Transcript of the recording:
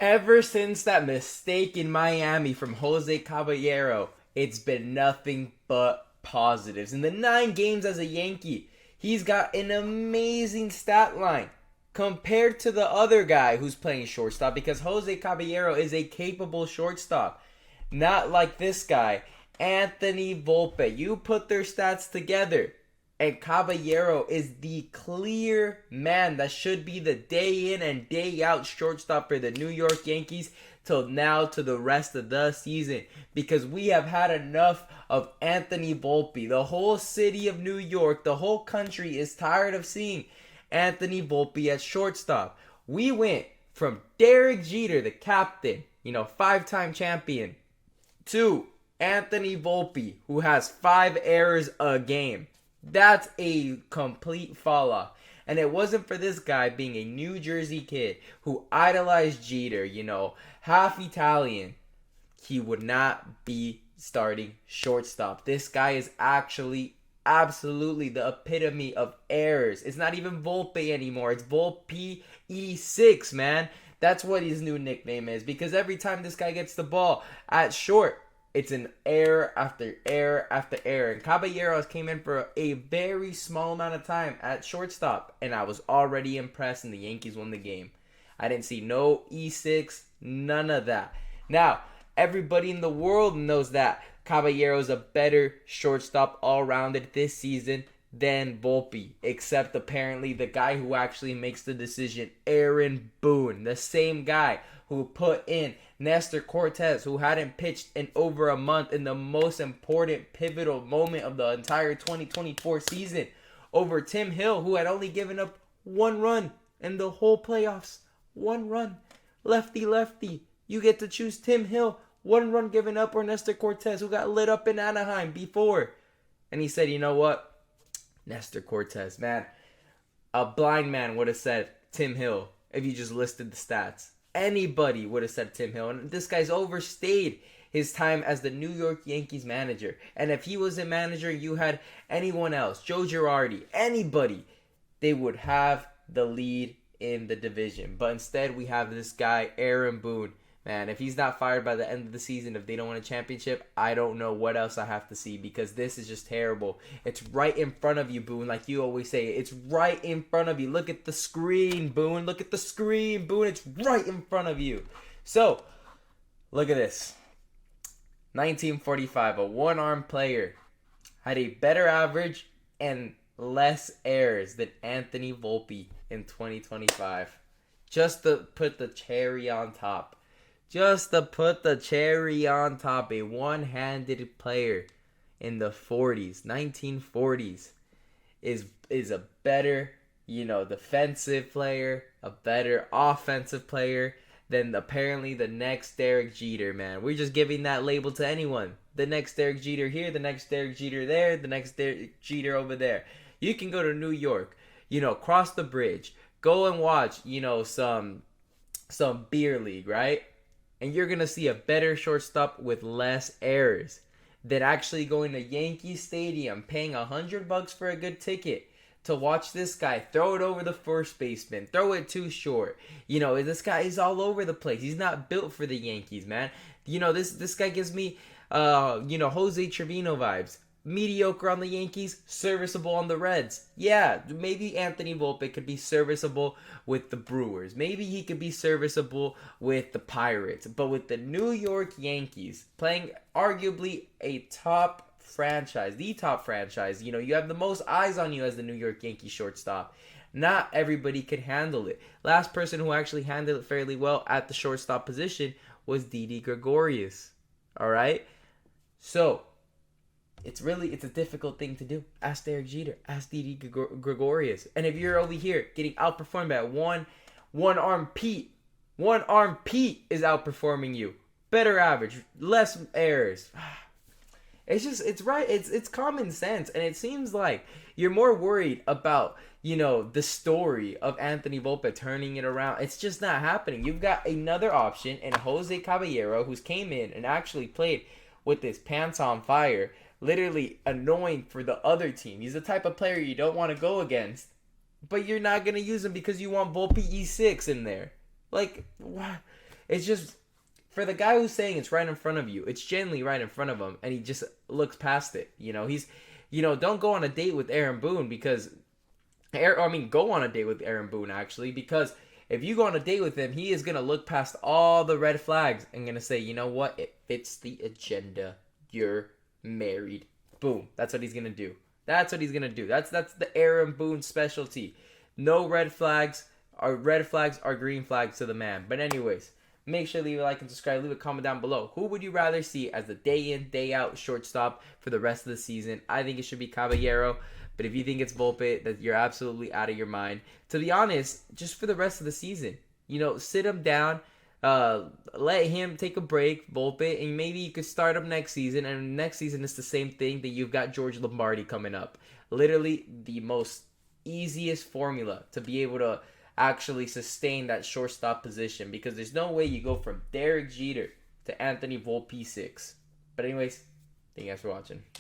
Ever since that mistake in Miami from Jose Caballero, it's been nothing but positives. In the 9 games as a Yankee, he's got an amazing stat line compared to the other guy who's playing shortstop because Jose Caballero is a capable shortstop. Not like this guy, Anthony Volpe. You put their stats together, and Caballero is the clear man that should be the day in and day out shortstop for the New York Yankees till now to the rest of the season. Because we have had enough of Anthony Volpe. The whole city of New York, the whole country is tired of seeing Anthony Volpe at shortstop. We went from Derek Jeter, the captain, 5-time champion, to Anthony Volpe, who has 5 errors a game. That's a complete fall off. And it wasn't for this guy being a New Jersey kid who idolized Jeter, half Italian, he would not be starting shortstop. This guy is actually absolutely the epitome of errors. It's not even Volpe anymore. It's Volpe E6, man. That's what his new nickname is because every time this guy gets the ball at short, it's an error after error after error. And Caballeros came in for a very small amount of time at shortstop. And I was already impressed and the Yankees won the game. I didn't see no E6, none of that. Now, everybody in the world knows that Caballero is a better shortstop all-rounded this season than Volpe. Except apparently the guy who actually makes the decision, Aaron Boone. The same guy who put in Nestor Cortez, who hadn't pitched in over a month in the most important pivotal moment of the entire 2024 season, over Tim Hill, who had only given up 1 run in the whole playoffs. 1 run. Lefty. You get to choose Tim Hill. 1 run given up, or Nestor Cortez, who got lit up in Anaheim before. And he said, you know what? Nestor Cortez, man. A blind man would have said Tim Hill if you just listed the stats. Anybody would have said Tim Hill. And this guy's overstayed his time as the New York Yankees manager. And if he was a manager, you had anyone else, Joe Girardi, anybody, they would have the lead in the division. But instead, we have this guy, Aaron Boone. Man, if he's not fired by the end of the season, if they don't win a championship, I don't know what else I have to see because this is just terrible. It's right in front of you, Boone, like you always say. It's right in front of you. Look at the screen, Boone. Look at the screen, Boone. It's right in front of you. So, look at this. 1945, a one-arm player had a better average and less errors than Anthony Volpe in 2025. Just to put the cherry on top. Just to put the cherry on top, a one-handed player in the 40s, 1940s, is a better, defensive player, a better offensive player than apparently the next Derek Jeter, man. We're just giving that label to anyone. The next Derek Jeter here, the next Derek Jeter there, the next Derek Jeter over there. You can go to New York, cross the bridge, go and watch, some beer league, right? And you're going to see a better shortstop with less errors than actually going to Yankee Stadium, paying $100 for a good ticket to watch this guy throw it over the first baseman, throw it too short. This guy is all over the place. He's not built for the Yankees, man. This guy gives me, Jose Trevino vibes. Mediocre on the Yankees, serviceable on the Reds. Yeah, maybe Anthony Volpe could be serviceable with the Brewers. Maybe he could be serviceable with the Pirates. But with the New York Yankees, playing arguably a top franchise, the top franchise, you have the most eyes on you as the New York Yankees shortstop. Not everybody could handle it. Last person who actually handled it fairly well at the shortstop position was Didi Gregorius. All right? So, it's a difficult thing to do. Ask Derek Jeter. Ask Didi Gregorius. And if you're over here getting outperformed by one-arm Pete is outperforming you. Better average. Less errors. It's right. It's common sense. And it seems like you're more worried about, the story of Anthony Volpe turning it around. It's just not happening. You've got another option in Jose Caballero, who's came in and actually played with his pants on fire. Literally annoying for the other team. He's the type of player you don't want to go against, but you're not going to use him because you want Volpe E6 in there. Like, what? It's just for the guy who's saying it's right in front of you, it's genuinely right in front of him, and he just looks past it. Don't go on a date with Aaron Boone because, go on a date with Aaron Boone actually, because if you go on a date with him, he is gonna look past all the red flags and gonna say, you know what, it fits the agenda. You're married. Boom. That's what he's gonna do. That's what he's gonna do. That's the Aaron Boone specialty. No red flags. Our red flags are green flags to the man. But anyways, make sure to leave a like and subscribe. Leave a comment down below. Who would you rather see as the day in, day out shortstop for the rest of the season? I think it should be Caballero. But if you think it's Volpe, that you're absolutely out of your mind. To be honest, just for the rest of the season, sit him down, let him take a break, Volpe, and maybe you could start him next season. And next season is the same thing that you've got George Lombardi coming up. Literally the most easiest formula to be able to actually sustain that shortstop position, because there's no way you go from Derek Jeter to Anthony Volpe 6. But anyways, thank you guys for watching.